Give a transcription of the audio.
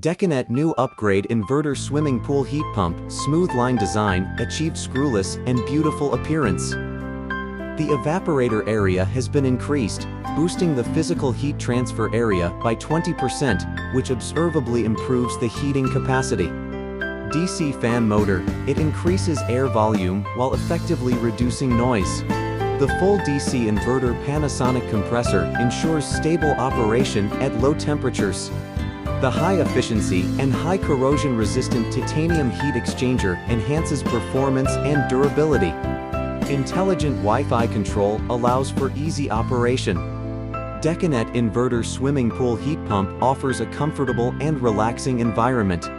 Deakonet new upgrade inverter swimming pool heat pump, smooth line design, achieved screwless and beautiful appearance. The evaporator area has been increased, boosting the physical heat transfer area by 20%, which observably improves the heating capacity. DC fan motor, it increases air volume while effectively reducing noise. The full DC inverter Panasonic compressor ensures stable operation at low temperatures. The high-efficiency and high corrosion-resistant titanium heat exchanger enhances performance and durability. Intelligent Wi-Fi control allows for easy operation. Deakonet inverter swimming pool heat pump offers a comfortable and relaxing environment.